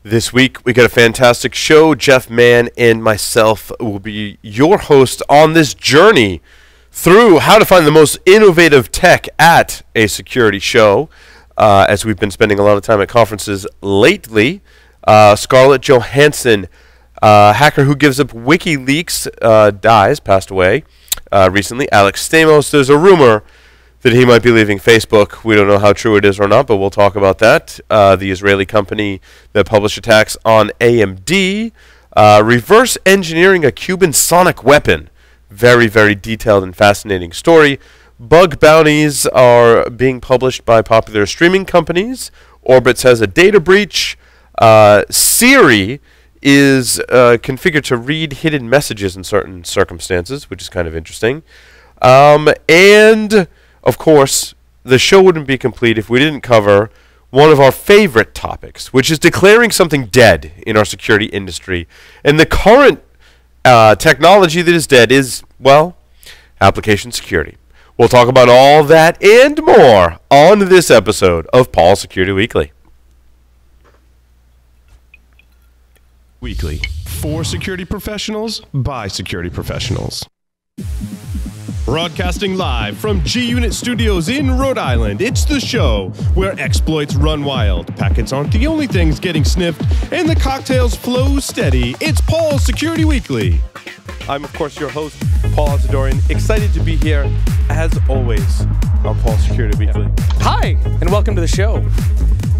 This week, we got a fantastic show. Jeff Mann and myself will be your host on this journey through how to find the most innovative tech at a security show. As we've been spending a lot of time at conferences lately, Scarlett Johansson, hacker who gives up WikiLeaks, passed away recently. Alex Stamos, there's a rumor that he might be leaving Facebook. We don't know how true it is or not, but we'll talk about that. The Israeli company that published attacks on AMD, reverse engineering a Cuban sonic weapon. Very, very detailed and fascinating story. Bug bounties are being published by popular streaming companies. Orbitz has a data breach. Siri is configured to read hidden messages in certain circumstances, which is kind of interesting. And, of course, the show wouldn't be complete if we didn't cover one of our favorite topics, which is declaring something dead in our security industry. And the current technology that is dead is, well, application security. We'll talk about all that and more on this episode of Paul Security Weekly. Weekly. For security professionals, by security professionals. Broadcasting live from G-Unit Studios in Rhode Island, it's the show where exploits run wild, packets aren't the only things getting sniffed, and the cocktails flow steady. It's Paul Security Weekly. I'm, of course, your host, Paul Asadoorian. Excited to be here, as always, on Paul Security Weekly. Hi, and welcome to the show.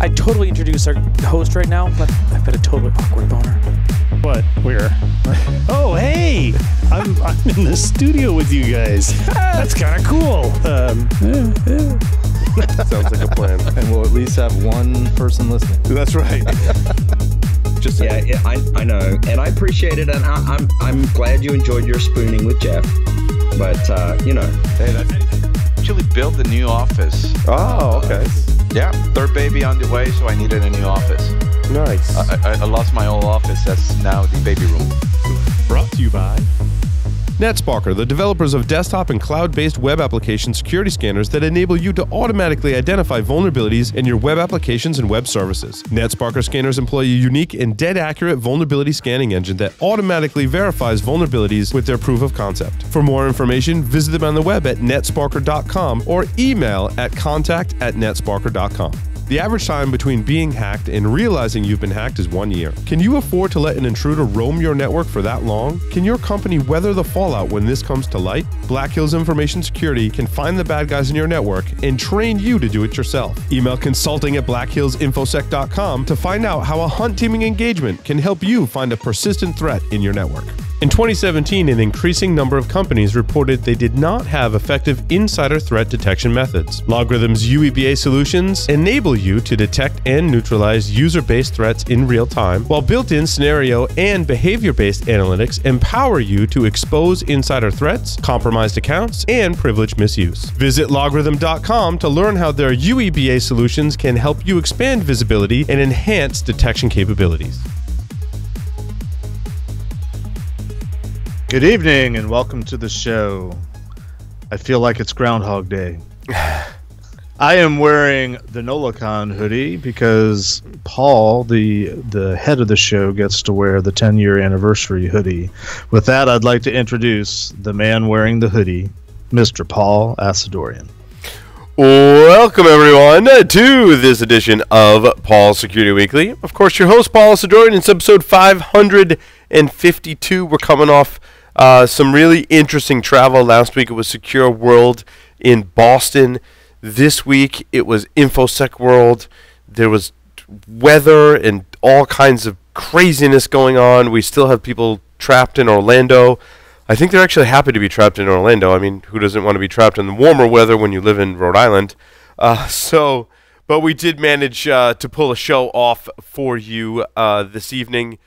I totally introduced our host right now, but I've got a totally awkward boner. What? Where? Oh, hey! I'm in the studio with you guys. That's kind of cool. Sounds like a plan. And we'll at least have one person listening. That's right. Just yeah, I know, and I appreciate it, and I'm glad you enjoyed your spooning with Jeff. But hey, I actually built a new office. Oh, okay. Yeah, third baby on the way, so I needed a new office. Nice. I lost my old office. That's now the baby room. Brought to you by NetSparker, the developers of desktop and cloud-based web application security scanners that enable you to automatically identify vulnerabilities in your web applications and web services. NetSparker scanners employ a unique and dead-accurate vulnerability scanning engine that automatically verifies vulnerabilities with their proof of concept. For more information, visit them on the web at netsparker.com or email at contact@netsparker.com. The average time between being hacked and realizing you've been hacked is 1 year. Can you afford to let an intruder roam your network for that long? Can your company weather the fallout when this comes to light? Black Hills Information Security can find the bad guys in your network and train you to do it yourself. Email consulting@blackhillsinfosec.com to find out how a hunt teaming engagement can help you find a persistent threat in your network. In 2017, an increasing number of companies reported they did not have effective insider threat detection methods. LogRhythm's UEBA solutions enable you to detect and neutralize user-based threats in real time, while built-in scenario and behavior-based analytics empower you to expose insider threats, compromised accounts, and privilege misuse. Visit LogRhythm.com to learn how their UEBA solutions can help you expand visibility and enhance detection capabilities. Good evening and welcome to the show. I feel like it's Groundhog Day. I am wearing the Nolocon hoodie because Paul, the head of the show, gets to wear the 10-year anniversary hoodie. With that, I'd like to introduce the man wearing the hoodie, Mr. Paul Asadoorian. Welcome, everyone, to this edition of Paul Security Weekly. Of course, your host, Paul Asadoorian. It's episode 552. We're coming off some really interesting travel. Last week, it was Secure World in Boston. This week, it was InfoSec World. There was weather and all kinds of craziness going on. We still have people trapped in Orlando. I think they're actually happy to be trapped in Orlando. I mean, who doesn't want to be trapped in the warmer weather when you live in Rhode Island? But we did manage to pull a show off for you this evening,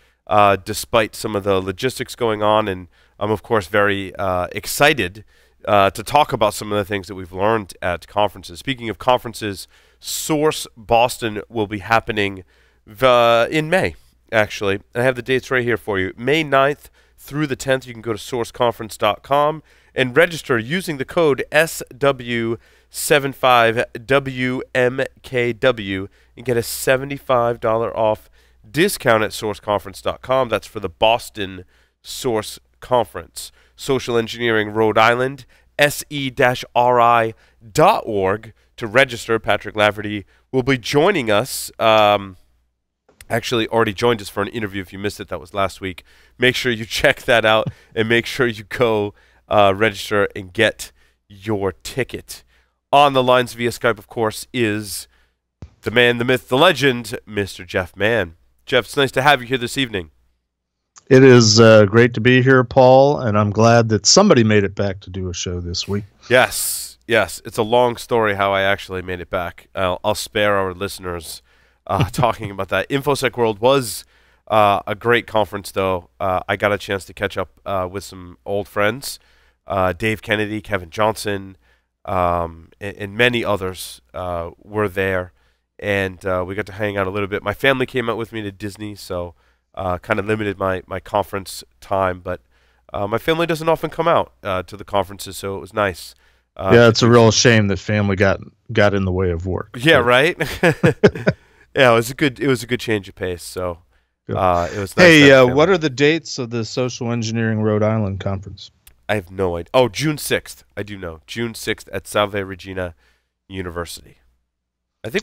despite some of the logistics going on. And I'm, of course, very excited to talk about some of the things that we've learned at conferences. Speaking of conferences, Source Boston will be happening in May, actually. I have the dates right here for you. May 9th through the 10th. You can go to sourceconference.com and register using the code SW75WMKW and get a $75 off discount at sourceconference.com. That's for the Boston Source Conference. Social Engineering Rhode Island, se-ri.org to register. Patrick Lafferty will be joining us. Actually already joined us for an interview. If you missed it, that was last week. Make sure you check that out and make sure you go register and get your ticket. On the lines via Skype, of course, is the man, the myth, the legend, Mr. Jeff Mann. Jeff, it's nice to have you here this evening. It is great to be here, Paul, and I'm glad that somebody made it back to do a show this week. Yes. It's a long story how I actually made it back. I'll spare our listeners talking about that. InfoSec World was a great conference, though. I got a chance to catch up with some old friends, Dave Kennedy, Kevin Johnson, and many others were there, and we got to hang out a little bit. My family came out with me to Disney, so kind of limited my conference time, but my family doesn't often come out to the conferences, so it was nice. Yeah, it's a real shame that family got in the way of work. Yeah, right? Yeah, it was a good change of pace, so it was nice. Hey, what are the dates of the Social Engineering Rhode Island Conference? I have no idea. Oh, June 6th. I do know. June 6th at Salve Regina University.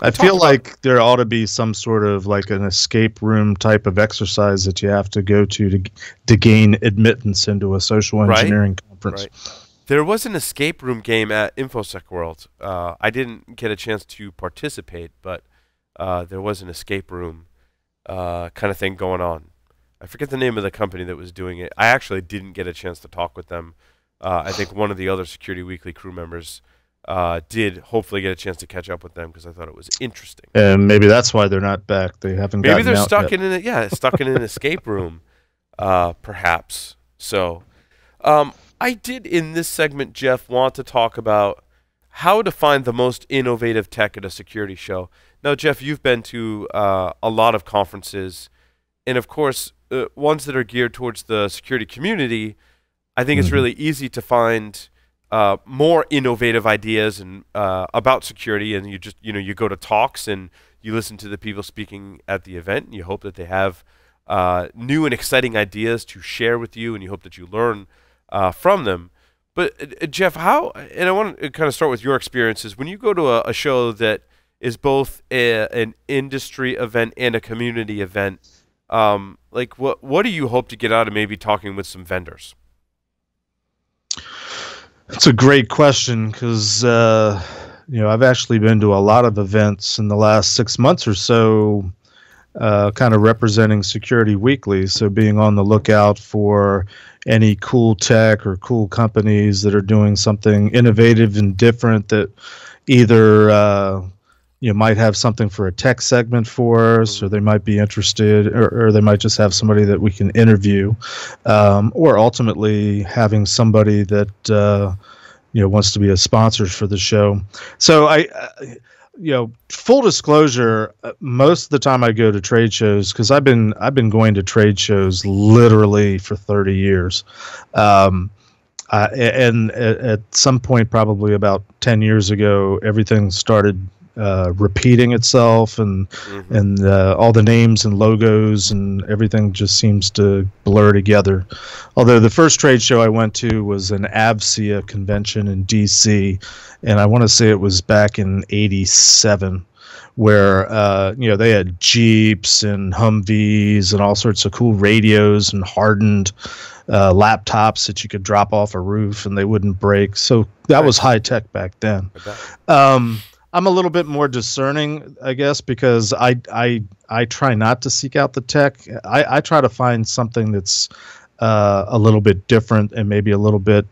I feel like there ought to be some sort of like an escape room type of exercise that you have to go to gain admittance into a social engineering conference. Right. There was an escape room game at InfoSec World. I didn't get a chance to participate, but there was an escape room kind of thing going on. I forget the name of the company that was doing it. I actually didn't get a chance to talk with them. I think one of the other Security Weekly crew members did hopefully get a chance to catch up with them because I thought it was interesting. And maybe that's why they're not back. They haven't. Maybe they're stuck in an escape room, perhaps. So, I did in this segment, Jeff, want to talk about how to find the most innovative tech at a security show. Now, Jeff, you've been to a lot of conferences, and of course, ones that are geared towards the security community. I think it's really easy to find more innovative ideas and about security, and you go to talks and you listen to the people speaking at the event, and you hope that they have new and exciting ideas to share with you, and you hope that you learn from them. But Jeff, and I want to kind of start with your experiences when you go to a show that is both an industry event and a community event. Like what do you hope to get out of maybe talking with some vendors? That's a great question because I've actually been to a lot of events in the last 6 months or so, kind of representing Security Weekly. So being on the lookout for any cool tech or cool companies that are doing something innovative and different that either might have something for a tech segment for us, or they might be interested, or they might just have somebody that we can interview, or ultimately having somebody that wants to be a sponsor for the show. So full disclosure, most of the time I go to trade shows because I've been going to trade shows literally for 30 years. And at some point, probably about 10 years ago, everything started repeating itself, and all the names and logos and everything just seems to blur together. Although the first trade show I went to was an AVSIA convention in DC, and I want to say it was back in '87, where they had Jeeps and Humvees and all sorts of cool radios and hardened laptops that you could drop off a roof and they wouldn't break. So that was high tech back then. I'm a little bit more discerning, I guess, because I try not to seek out the tech. I try to find something that's a little bit different and maybe a little bit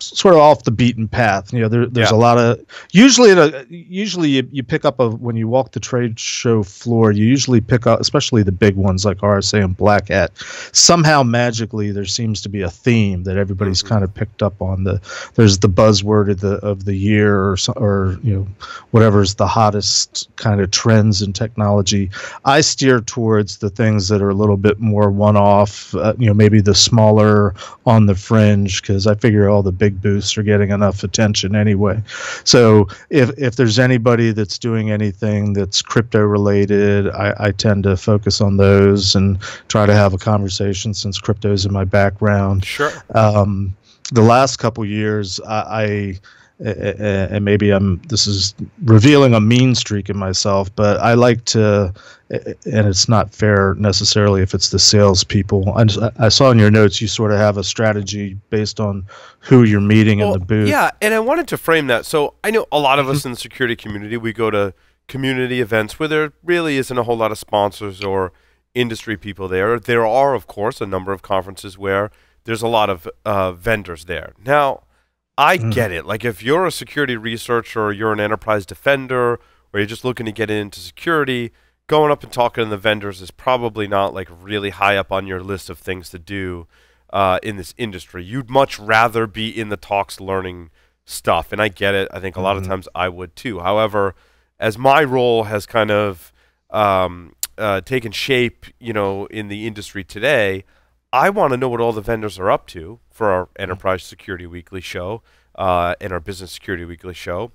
sort of off the beaten path. There's a lot of usually you pick up when you walk the trade show floor, you usually pick up, especially the big ones like RSA and Black Hat. Somehow magically there seems to be a theme that everybody's kind of picked up on. There's the buzzword of the year or whatever's the hottest kind of trends in technology. I steer towards the things that are a little bit more one-off, maybe the smaller on the fringe, because I figure all the big big booths are getting enough attention anyway. So if there's anybody that's doing anything that's crypto related, I tend to focus on those and try to have a conversation since crypto is in my background. Sure. The last couple years, and maybe this is revealing a mean streak in myself, but I like to, and it's not fair necessarily if it's the salespeople. I saw in your notes you sort of have a strategy based on who you're meeting in the booth. Yeah, and I wanted to frame that. So I know a lot of us in the security community, we go to community events where there really isn't a whole lot of sponsors or industry people there. There are, of course, a number of conferences where there's a lot of vendors there. Now, I get it. Like if you're a security researcher or you're an enterprise defender or you're just looking to get into security, going up and talking to the vendors is probably not like really high up on your list of things to do in this industry. You'd much rather be in the talks learning stuff, and I get it. I think a lot of times I would too. However, as my role has kind of taken shape, in the industry today, I want to know what all the vendors are up to for our Enterprise Security Weekly show and our Business Security Weekly show.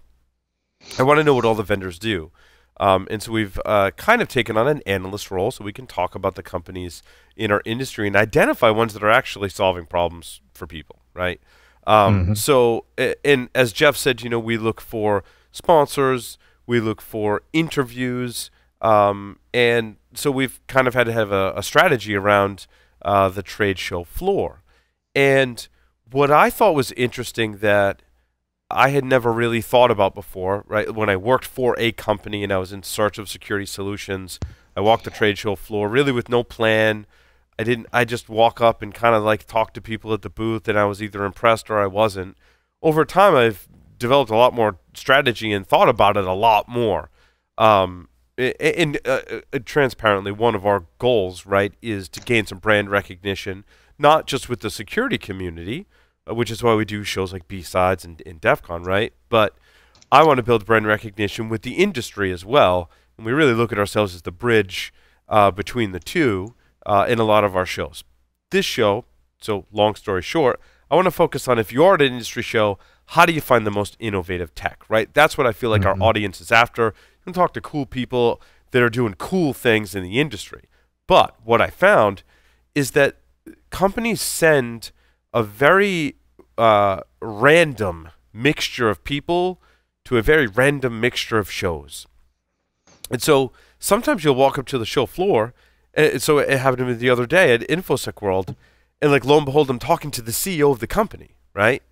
I want to know what all the vendors do. And so we've kind of taken on an analyst role so we can talk about the companies in our industry and identify ones that are actually solving problems for people, right? So, and as Jeff said, we look for sponsors, we look for interviews, and so we've kind of had to have a strategy around the trade show floor. And what I thought was interesting that I had never really thought about before, right? When I worked for a company and I was in search of security solutions, I walked the trade show floor really with no plan. I just walk up and kind of like talk to people at the booth, and I was either impressed or I wasn't. Over time, I've developed a lot more strategy and thought about it a lot more. And transparently, one of our goals, right, is to gain some brand recognition, not just with the security community, which is why we do shows like B-Sides and DEF CON, right? But I want to build brand recognition with the industry as well, and we really look at ourselves as the bridge between the two in a lot of our shows. This show, so long story short, I want to focus on if you are at an industry show, how do you find the most innovative tech, right? That's what I feel like our audience is after. You can talk to cool people that are doing cool things in the industry. But what I found is that companies send a very random mixture of people to a very random mixture of shows. And so sometimes you'll walk up to the show floor, and so it happened to me the other day at InfoSec World, and like lo and behold, I'm talking to the CEO of the company, right?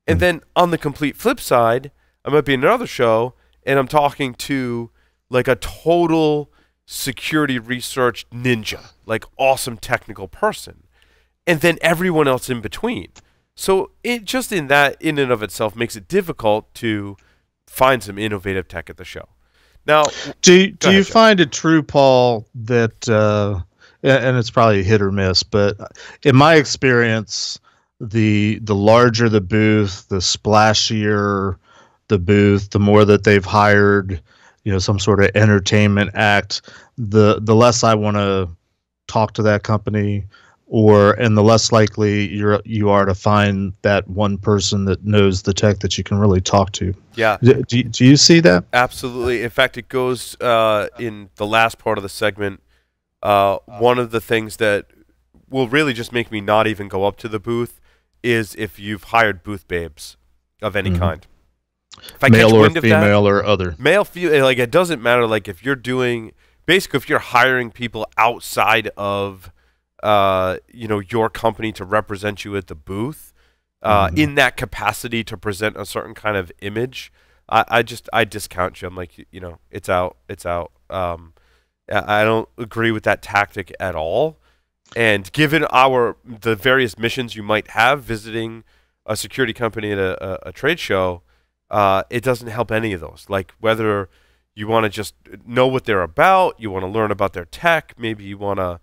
And then on the complete flip side, I might be in another show, and I'm talking to like a total security research ninja, like awesome technical person, and then everyone else in between. So it just in and of itself makes it difficult to find some innovative tech at the show. Now, do you find it true, Paul, that and it's probably hit or miss, but in my experience, the larger the booth, the splashier the booth, the more that they've hired, some sort of entertainment act, the less I want to talk to that company, and the less likely you are to find that one person that knows the tech that you can really talk to. Yeah. Do you see that? Absolutely. In fact, it goes in the last part of the segment. One of the things that will really just make me not even go up to the booth is if you've hired booth babes of any kind. If I male catch or wind of female that, or other. Male, female, like it doesn't matter. Like if you're doing, basically if you're hiring people outside of, your company to represent you at the booth, in that capacity to present a certain kind of image, I discount you. I'm like, it's out. I don't agree with that tactic at all. And given the various missions you might have visiting a security company at a trade show, it doesn't help any of those. Like whether you want to just know what they're about, you want to learn about their tech, maybe you want to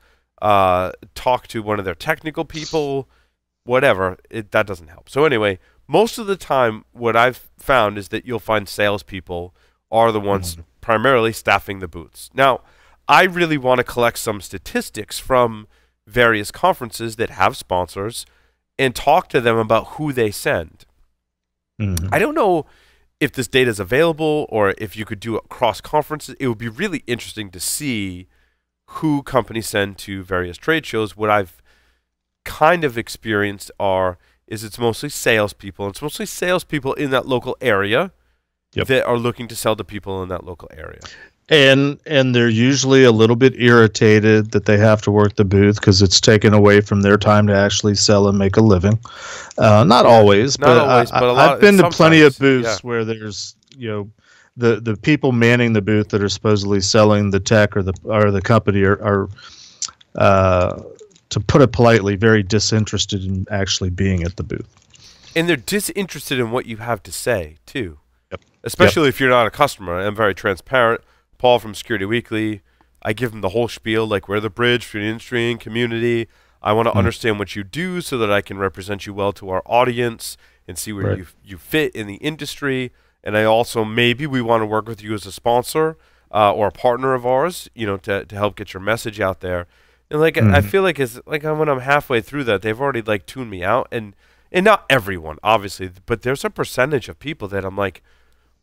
talk to one of their technical people, whatever, that doesn't help. So anyway, most of the time what I've found is that you'll find salespeople are the ones primarily staffing the booths. Now, I really want to collect some statistics from various conferences that have sponsors and talk to them about who they send. I don't know if this data is available or if you could do it across conferences. It would be really interesting to see who companies send to various trade shows. What I've kind of experienced is it's mostly salespeople. It's mostly salespeople in that local area that are looking to sell to people in that local area. And they're usually a little bit irritated that they have to work the booth because it's taken away from their time to actually sell and make a living. Not always, but I've been to plenty of booths where there's the people manning the booth that are supposedly selling the tech or the company are to put it politely, very disinterested in actually being at the booth. And they're disinterested in what you have to say too, especially if you're not a customer. I'm very transparent. Paul from Security Weekly, I give him the whole spiel, like we're the bridge between industry and community. I want to understand what you do so that I can represent you well to our audience and see where you fit in the industry. And I also, maybe we want to work with you as a sponsor or a partner of ours, to help get your message out there. And I feel like it's like when I'm halfway through that, they've already tuned me out. And not everyone, obviously, but there's a percentage of people that I'm like,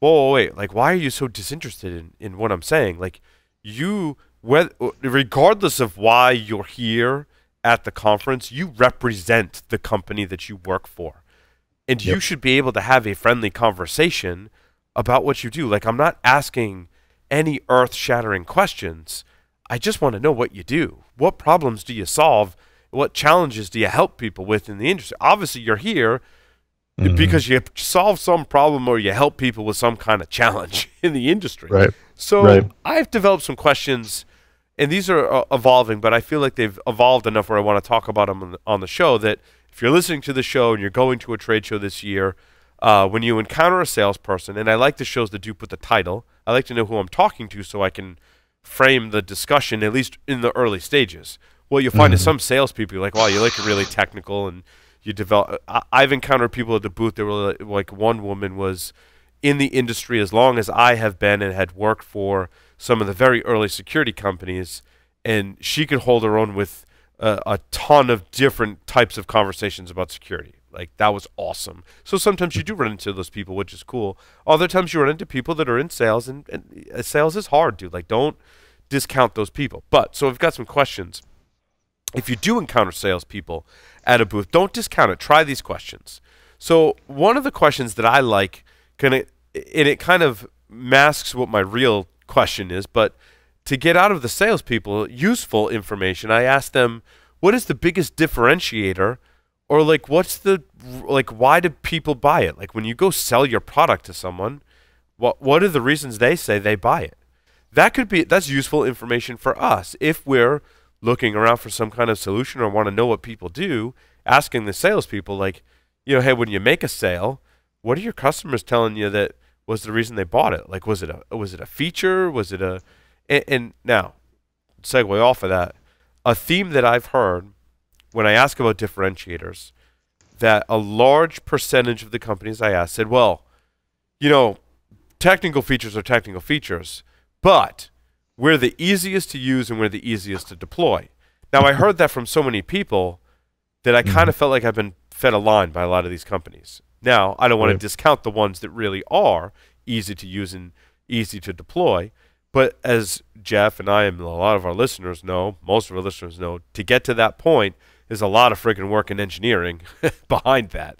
whoa, wait, why are you so disinterested in what I'm saying? Regardless of why you're here at the conference, you represent the company that you work for. And you should be able to have a friendly conversation about what you do. I'm not asking any earth-shattering questions. I just want to know what you do. What problems do you solve? What challenges do you help people with in the industry? Obviously, you're here because you solve some problem or you help people with some kind of challenge in the industry. Right. So I've developed some questions, and these are evolving, but I feel like they've evolved enough where I want to talk about them on the show, that if you're listening to the show and you're going to a trade show this year, when you encounter a salesperson, and I like the shows that do put the title, I like to know who I'm talking to so I can frame the discussion, at least in the early stages. What you'll find is some salespeople, you're like, wow, you're really technical, and you develop. I've encountered people at the booth that were like one woman was in the industry as long as I have been and had worked for some of the very early security companies, and she could hold her own with a ton of different types of conversations about security. That was awesome. So sometimes you do run into those people, which is cool. Other times you run into people that are in sales, and sales is hard, dude. Don't discount those people. But so we've got some questions. If you do encounter salespeople at a booth, don't discount it. Try these questions. So one of the questions that I like, and it kind of masks what my real question is, but to get out of the salespeople useful information, I ask them, what is the biggest differentiator, or why do people buy it? When you go sell your product to someone, what are the reasons they say they buy it? That's useful information for us if we're looking around for some kind of solution or want to know what people do. Asking the salespeople, hey, when you make a sale, what are your customers telling you that was the reason they bought it? Was it a feature? Was it a and now, segue off of that, a theme that I've heard when I ask about differentiators, that a large percentage of the companies I asked said, well, technical features are technical features, but we're the easiest to use and we're the easiest to deploy. Now, I heard that from so many people that I kind of felt like I've been fed a line by a lot of these companies. Now, I don't want to discount the ones that really are easy to use and easy to deploy, but as Jeff and I and a lot of our listeners know, most of our listeners know, to get to that point, there's a lot of freaking work and engineering behind that.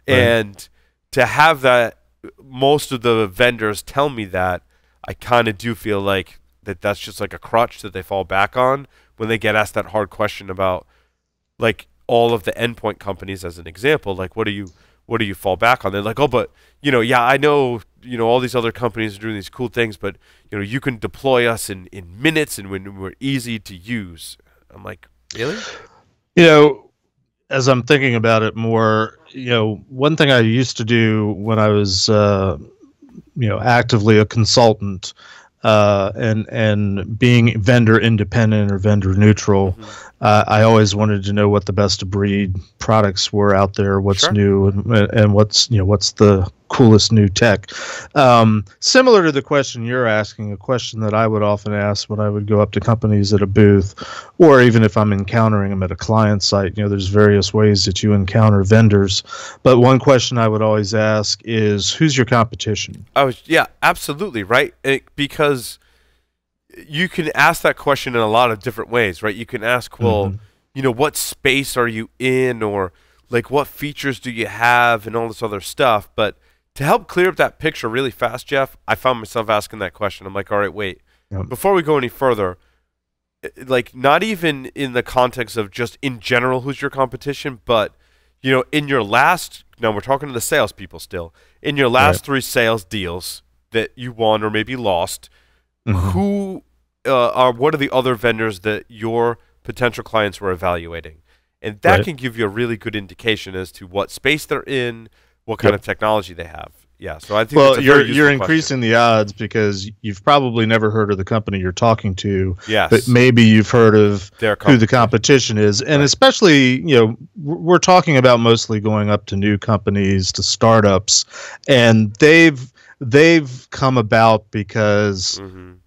Right. And to have that, most of the vendors tell me that, I kind of do feel like that's just like a crutch that they fall back on when they get asked that hard question about, all of the endpoint companies as an example, what do you fall back on? They're like, oh, but I know all these other companies are doing these cool things, but you can deploy us in minutes and when we're easy to use. I'm like, really? As I'm thinking about it more, one thing I used to do when I was actively a consultant and being vendor independent or vendor neutral, I always wanted to know what the best of breed products were out there, what's new, and what's the coolest new tech. Similar to the question you're asking, a question that I would often ask when I would go up to companies at a booth, or even if I'm encountering them at a client site. There's various ways that you encounter vendors, but one question I would always ask is, who's your competition? Yeah, absolutely, right? Because you can ask that question in a lot of different ways, right? You can ask, well, what space are you in, or like what features do you have, and all this other stuff. But to help clear up that picture really fast, Jeff, I found myself asking that question. I'm like, all right, wait, before we go any further, like not even in the context of just in general who's your competition, but in your last, now we're talking to the salespeople still, in your last 3 sales deals that you won or maybe lost, who what are the other vendors that your potential clients were evaluating? And that can give you a really good indication as to what space they're in, what kind of technology they have. Yeah, so I think you're increasing the odds because you've probably never heard of the company you're talking to, but maybe you've heard of who the competition is. And especially, we're talking about mostly going up to new companies, to startups, and they've come about because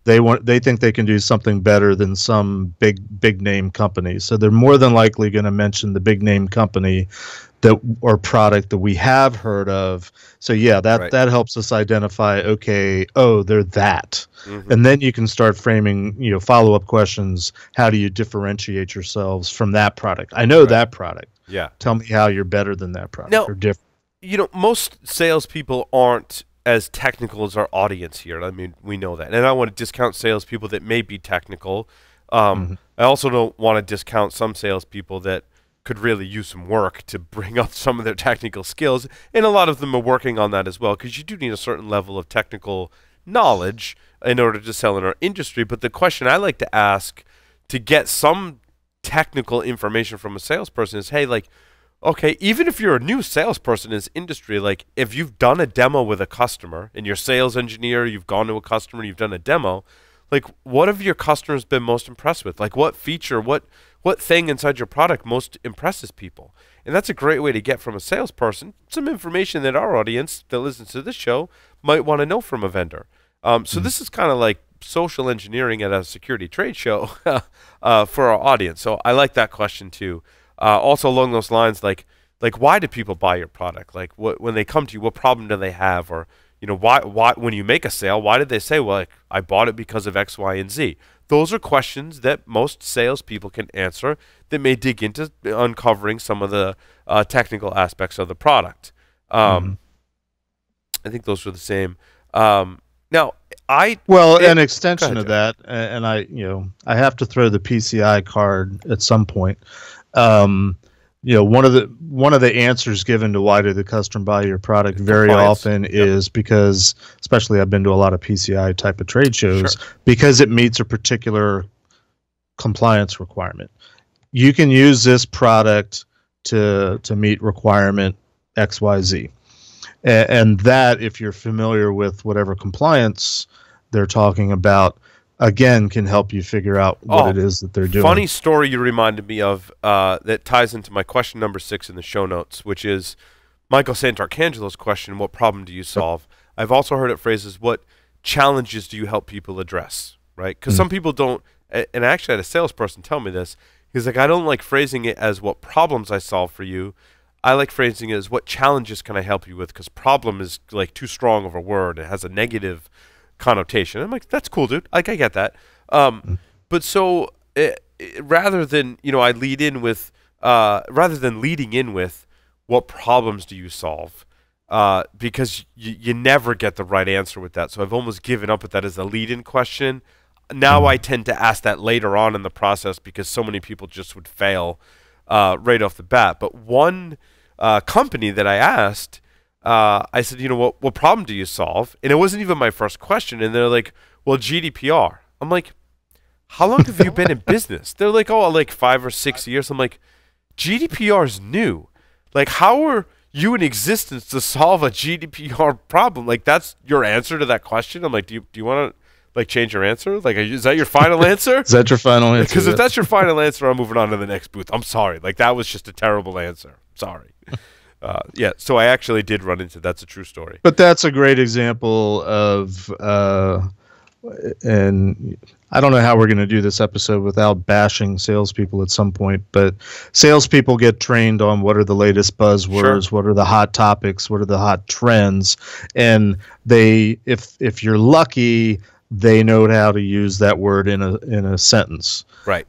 they think they can do something better than some big name company. So they're more than likely going to mention the big name company or product that we have heard of. So that helps us identify, okay, they're that. And then you can start framing, follow-up questions. How do you differentiate yourselves from that product? I know that product. Yeah. Tell me how you're better than that product or different. Most salespeople aren't as technical as our audience here. I mean, we know that. And I don't want to discount salespeople that may be technical. I also don't want to discount some salespeople that could really use some work to bring up some of their technical skills. And a lot of them are working on that as well, because you do need a certain level of technical knowledge in order to sell in our industry. But the question I like to ask to get some technical information from a salesperson is, hey, like, okay, even if you're a new salesperson in this industry, like if you've done a demo with a customer and you're a sales engineer, you've gone to a customer, you've done a demo, like what have your customers been most impressed with? Like what feature, what thing inside your product most impresses people? And that's a great way to get from a salesperson some information that our audience that listens to this show might want to know from a vendor. So this is kind of like social engineering at a security trade show for our audience. So I like that question too. Also along those lines, like why do people buy your product? Like when they come to you, what problem do they have? Or why when you make a sale, why did they say, well, like, I bought it because of X, Y, and Z? Those are questions that most salespeople can answer that may dig into uncovering some of the technical aspects of the product. I think those are the same. Now, an extension of that, and I have to throw the PCI card at some point. One of the answers given to why did the customer buy your product very often is because, especially I've been to a lot of PCI type of trade shows, because it meets a particular compliance requirement. You can use this product to meet requirement XYZ. And that, if you're familiar with whatever compliance they're talking about, again, can help you figure out what it is that they're doing. Funny story you reminded me of that ties into my question number 6 in the show notes, which is Michael Santarcangelo's question, what problem do you solve? I've also heard it phrased as, what challenges do you help people address, right? Because some people don't, and I actually had a salesperson tell me this. He's like, I don't like phrasing it as what problems I solve for you. I like phrasing it as what challenges can I help you with, because problem is like too strong of a word. It has a negative connotation. I'm like, that's cool, dude. Like, I get that. But so rather than, I lead in with, rather than leading in with what problems do you solve, because you never get the right answer with that. So I've almost given up with that as a lead-in question. Now I tend to ask that later on in the process because so many people just would fail right off the bat. But one company that I asked, I said, what problem do you solve? And it wasn't even my first question. And they're like, well, GDPR. I'm like, how long have you been in business? They're like, oh, like 5 or 6 years. I'm like, GDPR is new. Like, how are you in existence to solve a GDPR problem? Like, that's your answer to that question? I'm like, do you want to like change your answer? Like, is that your final answer? Is that your final answer? Because if that's your final answer, I'm moving on to the next booth. I'm sorry. Like, that was just a terrible answer. Sorry. Yeah, so I actually did run into that's a true story. But that's a great example of, and I don't know how we're going to do this episode without bashing salespeople at some point, but salespeople get trained on what are the latest buzzwords, what are the hot topics, what are the hot trends, and if you're lucky, they know how to use that word in a sentence. Right.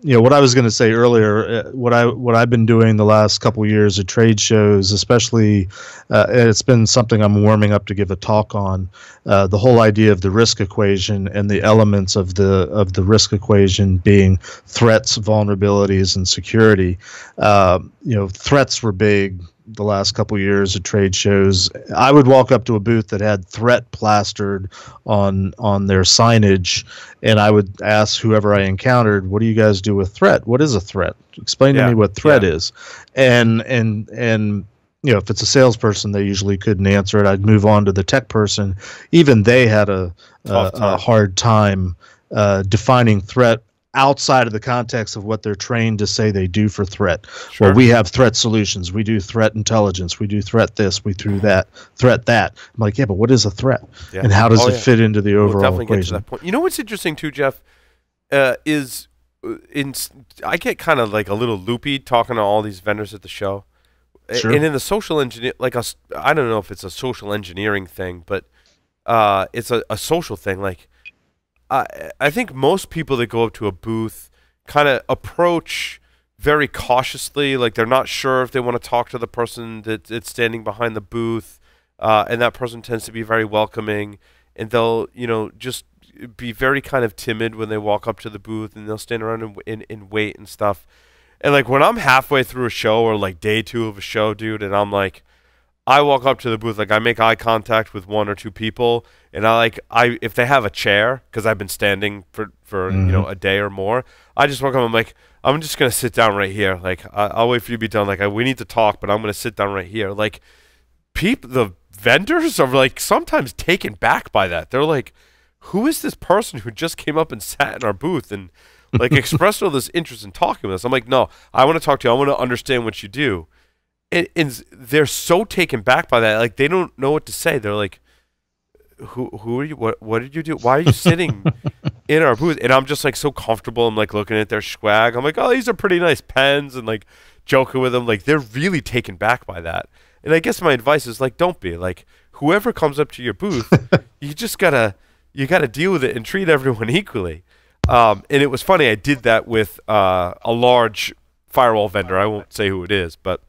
What I was going to say earlier, what I've been doing the last couple of years at trade shows, especially, it's been something I'm warming up to give a talk on. The whole idea of the risk equation and the elements of the risk equation being threats, vulnerabilities, and security. Threats were big the last couple of years at trade shows. I would walk up to a booth that had threat plastered on their signage, and I would ask whoever I encountered, what do you guys do with threat? What is a threat? Explain to me what threat is. And if it's a salesperson, they usually couldn't answer it. I'd move on to the tech person. Even they had a hard time defining threat outside of the context of what they're trained to say they do for threat. Sure. Well, we have threat solutions. We do threat intelligence. We do threat this. We do that. Threat that. I'm like, yeah, but what is a threat? Yeah. And how does it fit into the overall equation? Get to that point. You know what's interesting too, Jeff, I get kind of like a little loopy talking to all these vendors at the show. Sure. And in the social engineer, I don't know if it's a social engineering thing, but it's a social thing. Like, I think most people that go up to a booth kind of approach very cautiously, like they're not sure if they want to talk to the person that's standing behind the booth, and that person tends to be very welcoming, and they'll, just be very kind of timid when they walk up to the booth, and they'll stand around and wait and stuff. And like when I'm halfway through a show or like day 2 of a show, dude, and I'm like, I walk up to the booth, like I make eye contact with 1 or 2 people, and if they have a chair, because I've been standing for a day or more, I just walk up. I'm like, I'm just gonna sit down right here. Like I'll wait for you to be done. Like we need to talk, but I'm gonna sit down right here. Like the vendors are like sometimes taken back by that. They're like, who is this person who just came up and sat in our booth and like expressed all this interest in talking with us? I'm like, no, I want to talk to you. I want to understand what you do. And they're so taken back by that, like they don't know what to say. They're like, "Who are you? What did you do? Why are you sitting in our booth?" And I'm just like so comfortable. I'm like looking at their swag. I'm like, "Oh, these are pretty nice pens," and like joking with them. Like they're really taken back by that. And I guess my advice is like, don't be like whoever comes up to your booth, you gotta deal with it and treat everyone equally. And it was funny. I did that with a large firewall vendor. I won't say who it is, but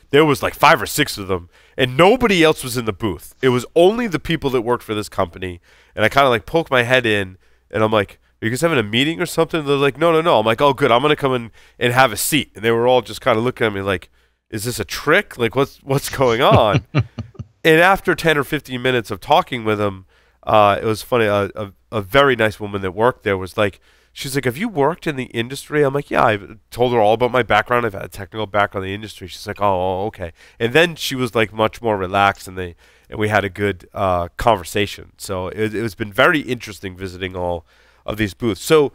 there was like 5 or 6 of them, and nobody else was in the booth. It was only the people that worked for this company, and I kind of like poked my head in, and I'm like, are you guys having a meeting or something? They're like, no. I'm like, oh, good. I'm going to come in and have a seat. And they were all just kind of looking at me like, is this a trick? Like, what's going on? And after 10 or 15 minutes of talking with them, it was funny. A very nice woman that worked there was like, she's like, have you worked in the industry? I'm like, yeah. I told her all about my background. I've had a technical background in the industry. She's like, oh, okay. And then she was like much more relaxed, and we had a good conversation. So it's been very interesting visiting all of these booths. So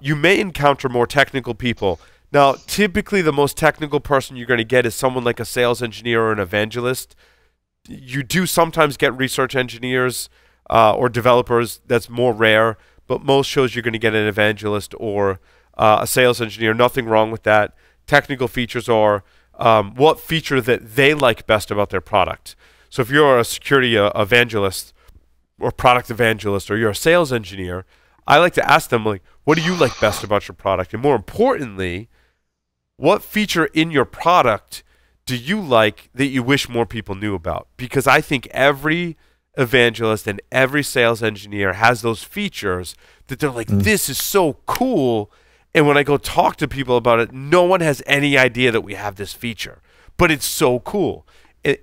you may encounter more technical people. Now, typically the most technical person you're going to get is someone like a sales engineer or an evangelist. You do sometimes get research engineers or developers. That's more rare. But most shows you're going to get an evangelist or a sales engineer. Nothing wrong with that. Technical features are what feature that they like best about their product. So if you're a security evangelist or product evangelist, or you're a sales engineer, I like to ask them, like, what do you like best about your product? And more importantly, what feature in your product do you like that you wish more people knew about? Because I think every evangelist and every sales engineer has those features that they're like, this is so cool, and when I go talk to people about it, no one has any idea that we have this feature, but it's so cool.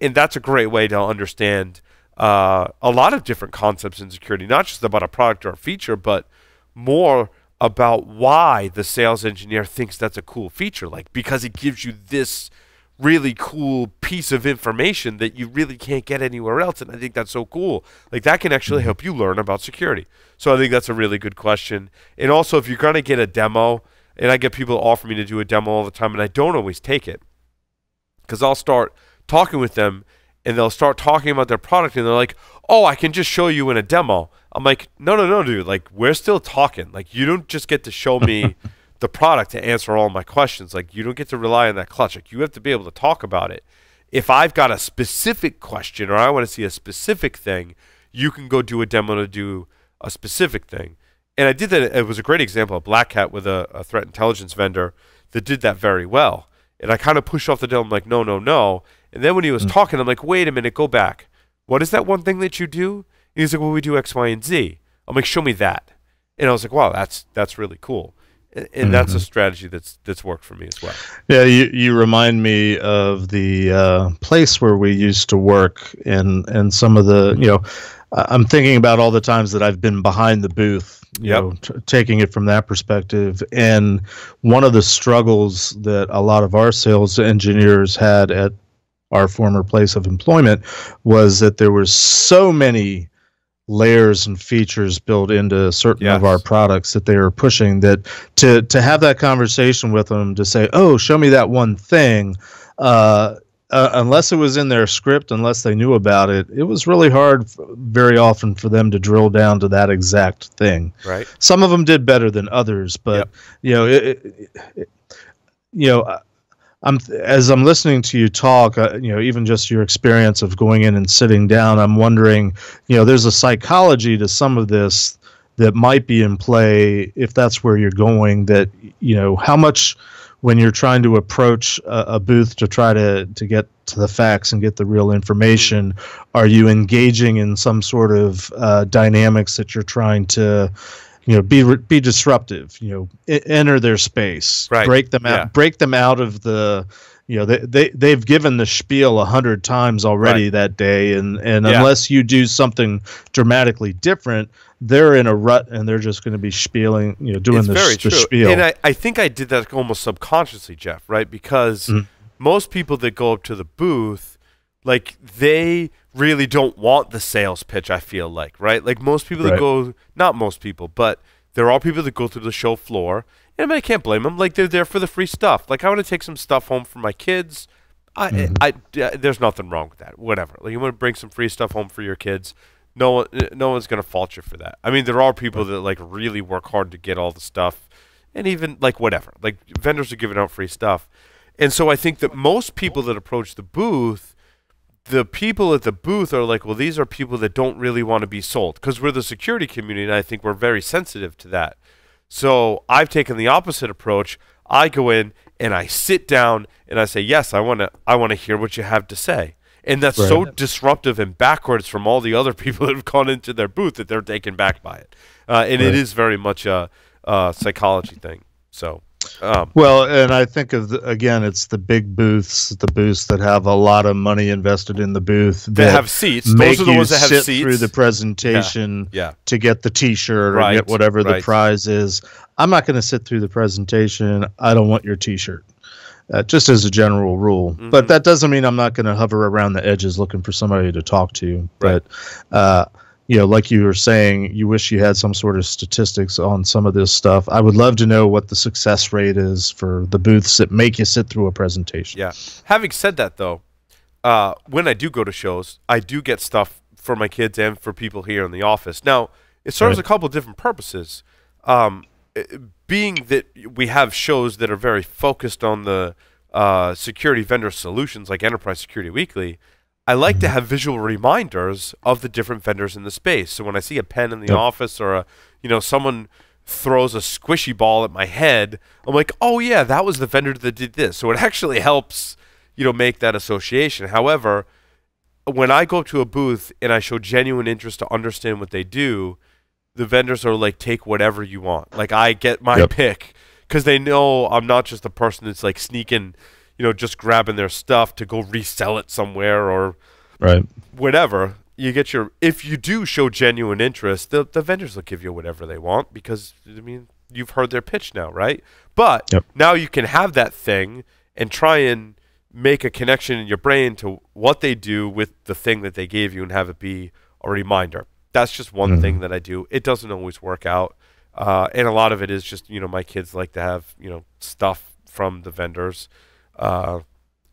And that's a great way to understand a lot of different concepts in security, not just about a product or a feature, but more about why the sales engineer thinks that's a cool feature, like because it gives you this really cool piece of information that you really can't get anywhere else. And I think that's so cool. Like that can actually help you learn about security. So I think that's a really good question. And also, if you're going to get a demo, and I get people offer me to do a demo all the time, and I don't always take it. because I'll start talking with them, and they'll start talking about their product, and they're like, "Oh, I can just show you in a demo." I'm like, no, dude. Like, we're still talking. Like, you don't just get to show me the product to answer all my questions. Like, you don't get to rely on that clutch. Like, you have to be able to talk about it. If I've got a specific question or I want to see a specific thing, you can go do a demo to do a specific thing. And I did that. It was a great example of Black Hat with a threat intelligence vendor that did that very well. And I kind of pushed off the demo. I'm like, no. And then when he was talking, I'm like, wait a minute, go back. What is that one thing that you do? And he's like, well, we do X, Y, and Z. I'm like, show me that. And I was like, wow, that's really cool. And that's a strategy that's worked for me as well. Yeah, you remind me of the place where we used to work, and some of the, I'm thinking about all the times that I've been behind the booth, taking it from that perspective. And one of the struggles that a lot of our sales engineers had at our former place of employment was that there were so many layers and features built into certain of our products that they were pushing, that to have that conversation with them, to say, oh, show me that one thing, unless it was in their script, unless they knew about it, it was really hard very often for them to drill down to that exact thing. Right. Some of them did better than others, but as I'm listening to you talk, even just your experience of going in and sitting down, I'm wondering, there's a psychology to some of this that might be in play if that's where you're going, that, how much when you're trying to approach a booth to try to get to the facts and get the real information, are you engaging in some sort of dynamics that you're trying to be disruptive, enter their space, right. break them out of the, they've given the spiel 100 times already that day. And unless you do something dramatically different, they're in a rut and they're just going to be spieling, doing the spiel. And I think I did that almost subconsciously, Jeff, right? Because most people that go up to the booth, like, they really don't want the sales pitch, I feel like, right? Like, most people that go, not most people, but there are people that go through the show floor, and I can't blame them. Like, they're there for the free stuff. Like, I want to take some stuff home for my kids. There's nothing wrong with that. Whatever. Like, you want to bring some free stuff home for your kids. No one's going to fault you for that. I mean, there are people that, like, really work hard to get all the stuff, and even, like, whatever. Like, vendors are giving out free stuff. And so I think that most people that approach the booth, the people at the booth are like, well, these are people that don't really want to be sold, because we're the security community, and I think we're very sensitive to that. So I've taken the opposite approach. I go in and I sit down and I say, yes, I want to hear what you have to say. And that's so disruptive and backwards from all the other people that have gone into their booth that they're taken back by it. And it is very much a psychology thing. So. Well, and I think it's the big booths, the booths that have a lot of money invested in the booth. They have seats. Those are the ones that have seats. Through the presentation to get the T-shirt or get whatever the prize is. I'm not going to sit through the presentation. I don't want your T-shirt. Just as a general rule. But that doesn't mean I'm not going to hover around the edges looking for somebody to talk to. Right. But like you were saying, you wish you had some sort of statistics on some of this stuff. I would love to know what the success rate is for the booths that make you sit through a presentation. Yeah. Having said that, though, when I do go to shows, I do get stuff for my kids and for people here in the office. Now, it serves a couple different purposes. Being that we have shows that are very focused on the security vendor solutions, like Enterprise Security Weekly, I like to have visual reminders of the different vendors in the space. So when I see a pen in the office, or someone throws a squishy ball at my head, I'm like, oh yeah, that was the vendor that did this. So it actually helps, make that association. However, when I go to a booth and I show genuine interest to understand what they do, the vendors are like, take whatever you want. Like, I get my pick, because they know I'm not just a person that's like sneaking, just grabbing their stuff to go resell it somewhere or whatever. You get if you do show genuine interest, the vendors will give you whatever they want, because, I mean, you've heard their pitch now, right? But now you can have that thing and try and make a connection in your brain to what they do with the thing that they gave you and have it be a reminder. That's just one thing that I do. It doesn't always work out. And a lot of it is just, my kids like to have, stuff from the vendors.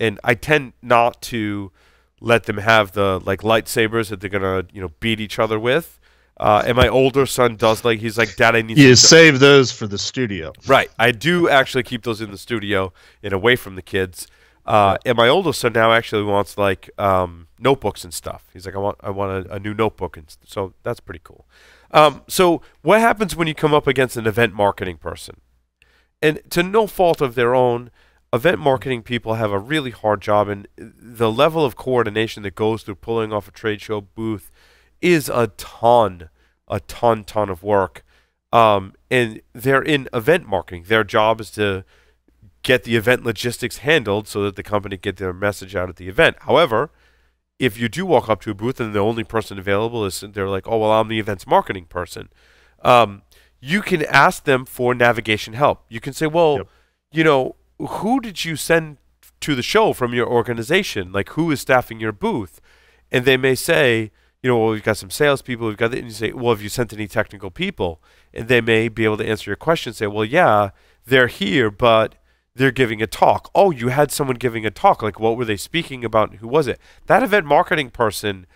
and I tend not to let them have the like lightsabers that they're gonna beat each other with. And my older son does he's like, Dad, I need. You save those for the studio, right? I do actually keep those in the studio and away from the kids. And my older son now actually wants notebooks and stuff. He's like, I want a new notebook, and so that's pretty cool. So what happens when you come up against an event marketing person? And to no fault of their own, event marketing people have a really hard job, and the level of coordination that goes through pulling off a trade show booth is a ton of work. And they're in event marketing. Their job is to get the event logistics handled so that the company get their message out at the event. However, if you do walk up to a booth and the only person available is, they're like, oh, well, I'm the events marketing person. You can ask them for navigation help. You can say, well, who did you send to the show from your organization? Like, who is staffing your booth? And they may say, well, we've got some salespeople. We've got, and you say, well, have you sent any technical people? And they may be able to answer your question. Say, well, yeah, they're here, but they're giving a talk. Oh, you had someone giving a talk. Like, what were they speaking about? Who was it? That event marketing person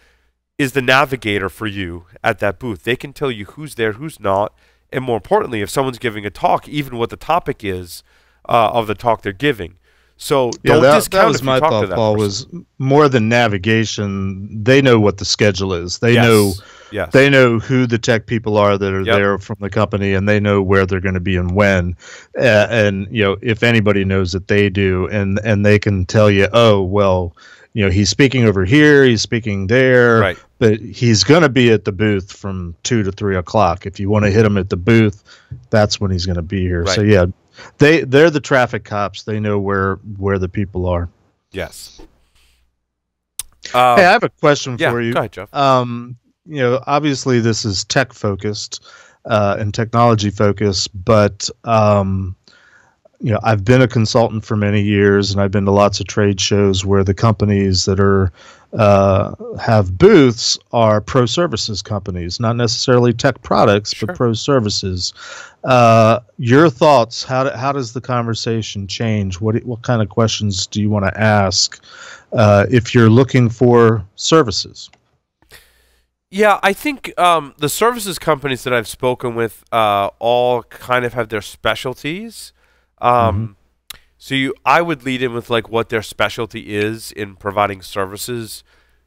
is the navigator for you at that booth. They can tell you who's there, who's not. And more importantly, if someone's giving a talk, even what the topic is of the talk they're giving. So don't discount that was if you my talk thought, to that Paul, person. was more than navigation. They know what the schedule is. They Yes. know who the tech people are that are there from the company, and they know where they're going to be and when. And if anybody knows it, they do, and they can tell you, oh, well, he's speaking over here, he's speaking there, Right. but he's going to be at the booth from 2 to 3 o'clock. If you want to hit him at the booth, that's when he's going to be here. Right. So yeah, they're the traffic cops. They know where the people are. Yes. Hey, I have a question Yeah, for you. go ahead, Jeff. Obviously this is tech focused and technology focused, but I've been a consultant for many years, and I've been to lots of trade shows where the companies that are have booths are pro services companies, not necessarily tech products, but pro services. Your thoughts? How does the conversation change? What kind of questions do you want to ask if you're looking for services? Yeah, I think the services companies that I've spoken with all kind of have their specialties. So I would lead in with what their specialty is in providing services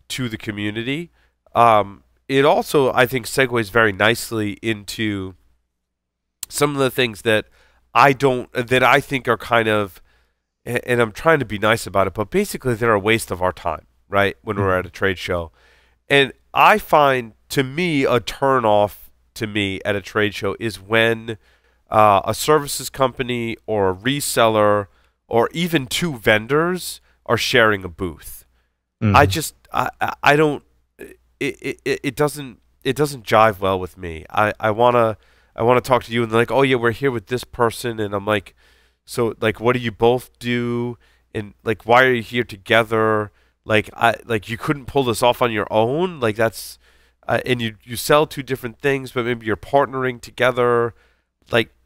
to the community. It also, I think, segues very nicely into some of the things that I think are kind of, and I'm trying to be nice about it, but basically they're a waste of our time, right? When we're at a trade show. And I find, to me, a turn off to me at a trade show is when a services company or a reseller or even two vendors are sharing a booth. I don't, it doesn't jive well with me. I want to talk to you, and they're like, oh yeah, we're here with this person. And I'm like, so what do you both do? And why are you here together? You couldn't pull this off on your own. That's, and you sell two different things, but maybe you're partnering together.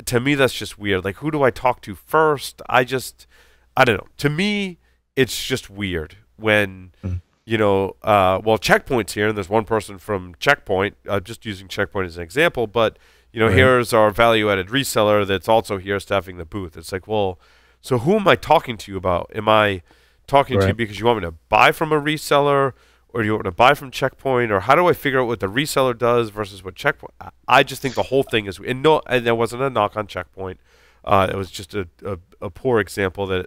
To me, that's just weird. Who do I talk to first? I don't know. To me, it's just weird when, Checkpoint's here, and there's one person from Checkpoint, just using Checkpoint as an example, but, here's our value-added reseller that's also here staffing the booth. It's well, so who am I talking to you about? Am I talking to you because you want me to buy from a reseller, or do you want to buy from Checkpoint, or how do I figure out what the reseller does versus what Checkpoint? I just think the whole thing is, and there wasn't a knock on Checkpoint. It was just a poor example that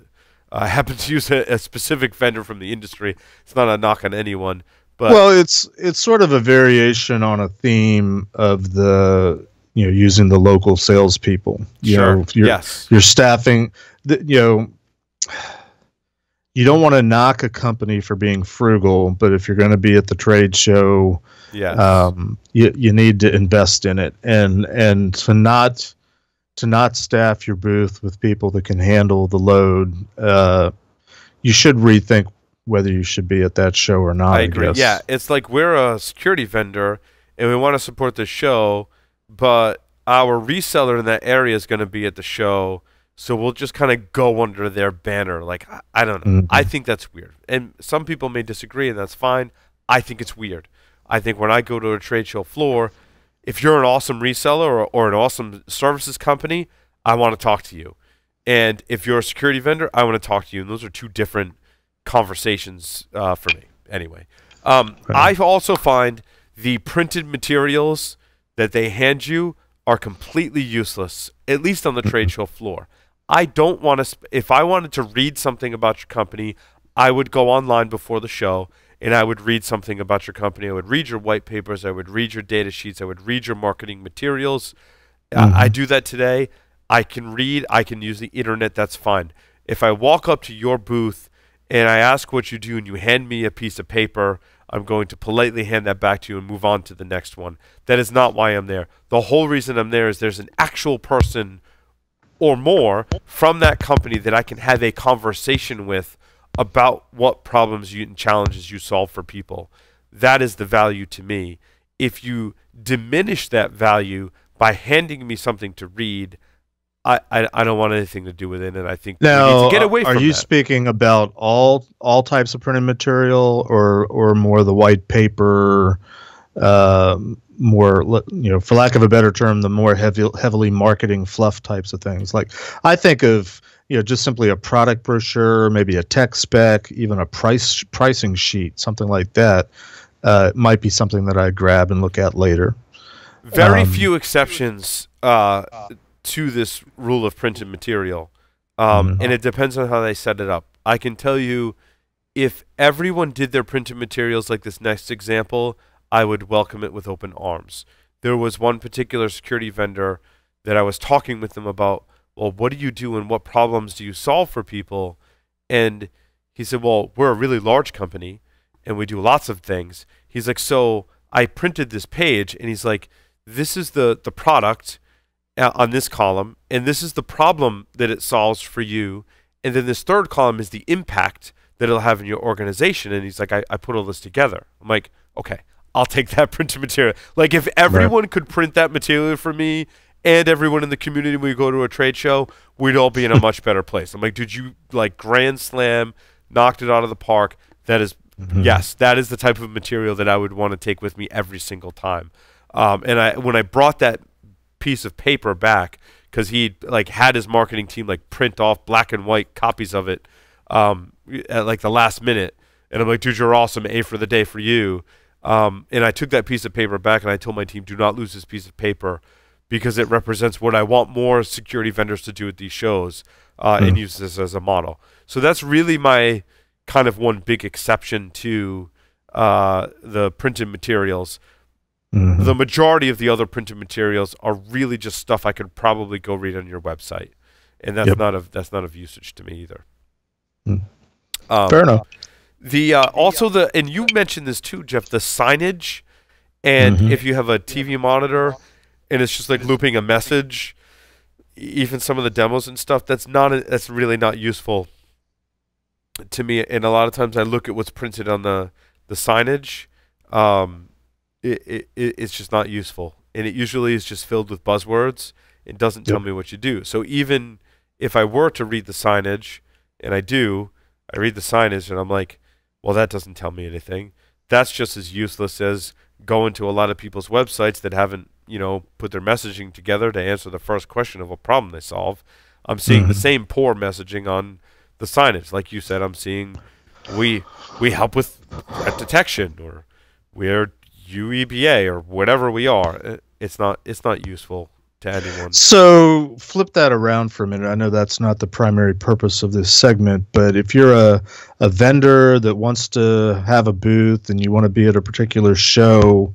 I happened to use a specific vendor from the industry. It's not a knock on anyone, but it's sort of a variation on a theme of the using the local salespeople. You're staffing. You don't want to knock a company for being frugal, but if you're going to be at the trade show, you need to invest in it, and to not staff your booth with people that can handle the load. You should rethink whether you should be at that show or not. I agree. Yeah, it's we're a security vendor and we want to support the show, but our reseller in that area is going to be at the show. So we'll just kind of go under their banner. Like, I don't know. Mhm. I think that's weird. And some people may disagree, and that's fine. I think it's weird. I think when I go to a trade show floor, if you're an awesome reseller or an awesome services company, I want to talk to you. And if you're a security vendor, I want to talk to you. And those are two different conversations for me. Anyway, I also find the printed materials that they hand you are completely useless, at least on the trade show floor. I don't want to, if I wanted to read something about your company, I would go online before the show and I would read something about your company. I would read your white papers. I would read your data sheets. I would read your marketing materials. I do that today. I can read. I can use the internet. That's fine. If I walk up to your booth and I ask what you do and you hand me a piece of paper, I'm going to politely hand that back to you and move on to the next one. That is not why I'm there. The whole reason I'm there is there's an actual person or more from that company that I can have a conversation with about what problems and challenges you solve for people. That is the value to me. If you diminish that value by handing me something to read, I don't want anything to do with it, and I think we need to get away from that. Are you speaking about all types of printed material, or more the white paper, more, for lack of a better term, the more heavily marketing fluff types of things? Like, I think of just simply a product brochure, maybe a tech spec, even a pricing sheet, something like that. Might be something that I grab and look at later. Very few exceptions to this rule of printed material, and it depends on how they set it up. I can tell you, if everyone did their printed materials like this next example, I would welcome it with open arms. There was one particular security vendor that I was talking with them about, well, what do you do and what problems do you solve for people? And he said, well, we're a really large company and we do lots of things. He's like, so I printed this page, and he's like, this is the product on this column, and this is the problem that it solves for you, and then this third column is the impact that it'll have in your organization. And he's like, I put all this together. I'm like, okay, I'll take that printed material. Like, if everyone could print that material for me, and everyone in the community when we go to a trade show, we'd all be in a much better place. I'm like, dude, you grand slam, knocked it out of the park. That is, yes, that is the type of material that I would want to take with me every single time. And when I brought that piece of paper back, because he had his marketing team print off black and white copies of it at the last minute, and I'm like, dude, you're awesome, A for the day for you. And I took that piece of paper back and I told my team, do not lose this piece of paper, because it represents what I want more security vendors to do at these shows, and use this as a model. So that's really my kind of one big exception to the printed materials. The majority of the other printed materials are really just stuff I could probably go read on your website, and that's not of usage to me either. Fair enough. And you mentioned this too, Jeff, the signage, and if you have a TV monitor and it's just looping a message, even some of the demos and stuff, that's really not useful to me. And a lot of times I look at what's printed on the signage. It's just not useful, and it usually is just filled with buzzwords. It doesn't tell me what you do. So even if I were to read the signage, and I read the signage and I'm like, well, that doesn't tell me anything. That's just as useless as going to a lot of people's websites that haven't put their messaging together to answer the first question of a problem they solve. I'm seeing the same poor messaging on the signage. Like you said, I'm seeing we help with threat detection, or we're UEBA, or whatever we are. It's not useful to anyone. So flip that around for a minute. I know that's not the primary purpose of this segment, but if you're a vendor that wants to have a booth and you want to be at a particular show,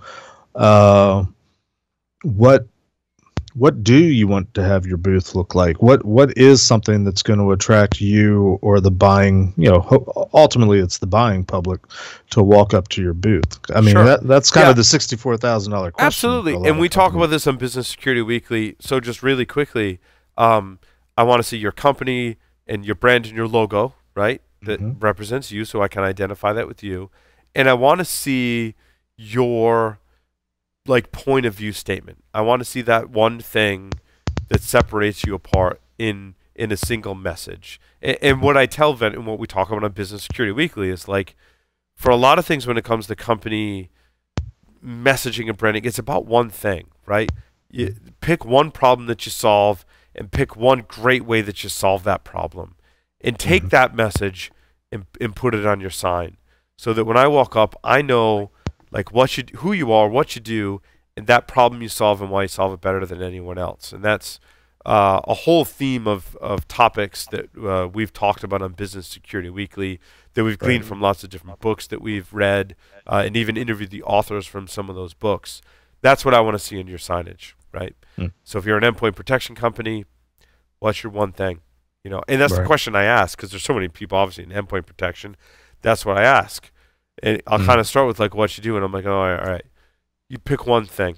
what do you want to have your booth look like? What is something that's going to attract you or the buying, ultimately it's the buying public to walk up to your booth? I mean, that's kind of the $64,000 question. Absolutely. And we talk about this on Business Security Weekly. So just really quickly, I want to see your company and your brand and your logo, right? That represents you, so I can identify that with you. And I want to see your point of view statement. I want to see that one thing that separates you apart in in a single message. And what I tell and what we talk about on Business Security Weekly is like, for a lot of things when it comes to company messaging and branding, it's about one thing, right? You pick one problem that you solve and pick one great way that you solve that problem, and take that message and put it on your sign, so that when I walk up, I know like who you are, what you do, and that problem you solve and why you solve it better than anyone else. And that's a whole theme of topics that we've talked about on Business Security Weekly, that we've gleaned from lots of different books that we've read, and even interviewed the authors from some of those books. That's what I want to see in your signage, right? So if you're an endpoint protection company, what's your one thing? You know, and that's the question I ask, because there's so many people obviously in endpoint protection. That's what I ask. And I'll kind of start with like what you do, and I'm like, oh, all right. You pick one thing,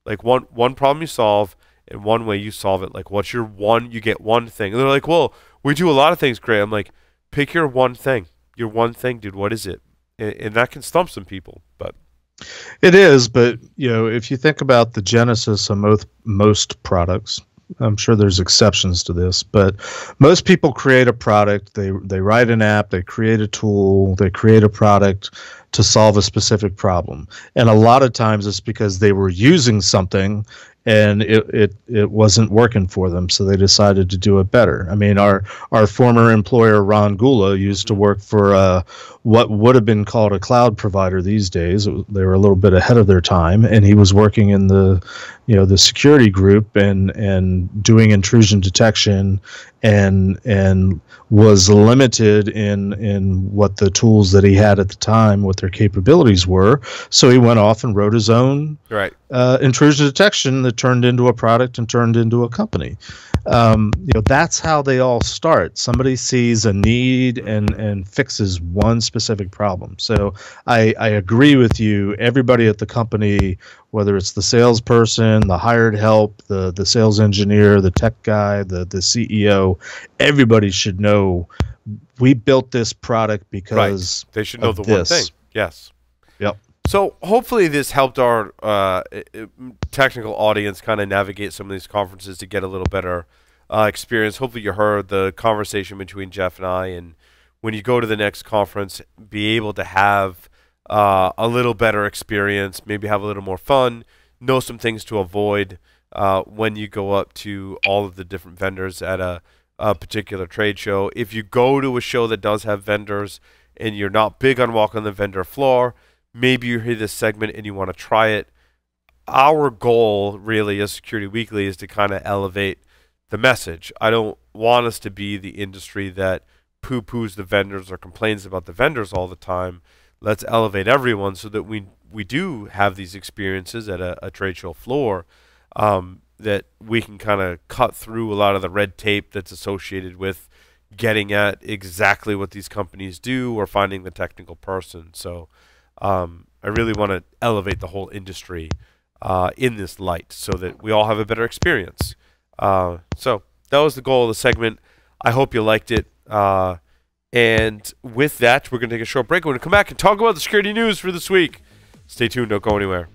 like one problem you solve, and one way you solve it. Like, what's your one? You get one thing. And they're like, well, we do a lot of things great. I'm like, pick your one thing. Your one thing, dude. What is it? And that can stump some people, but it is. But you know, if you think about the genesis of most products, I'm sure there's exceptions to this, but most people create a product. They write an app, they create a tool, they create a product to solve a specific problem. And a lot of times it's because they were using something and it wasn't working for them, so they decided to do it better. I mean, our former employer, Ron Gula, used to work for what would have been called a cloud provider these days. They were a little bit ahead of their time, and he was working in the security group and doing intrusion detection, and was limited in what the tools that he had at the time, what their capabilities were. So he went off and wrote his own intrusion detection that turned into a product and turned into a company. That's how they all start. Somebody sees a need and fixes one specific problem. So I agree with you. Everybody at the company, whether it's the salesperson, the hired help, the sales engineer, the tech guy, the CEO, everybody should know we built this product because they should know the one thing. Yes. Yep. So hopefully this helped our technical audience kind of navigate some of these conferences to get a little better experience. Hopefully you heard the conversation between Jeff and I, and when you go to the next conference, be able to have a little better experience, maybe have a little more fun, know some things to avoid when you go up to all of the different vendors at a particular trade show. If you go to a show that does have vendors and you're not big on walking the vendor floor, maybe you hear this segment and you want to try it. Our goal really as Security Weekly is to kind of elevate the message. I don't want us to be the industry that poo-poos the vendors or complains about the vendors all the time. Let's elevate everyone so that we do have these experiences at a trade show floor, that we can kind of cut through a lot of the red tape that's associated with getting at exactly what these companies do or finding the technical person. So I really want to elevate the whole industry in this light so that we all have a better experience. So that was the goal of the segment. I hope you liked it. And with that, we're going to take a short break. We're going to come back and talk about the security news for this week. Stay tuned. Don't go anywhere.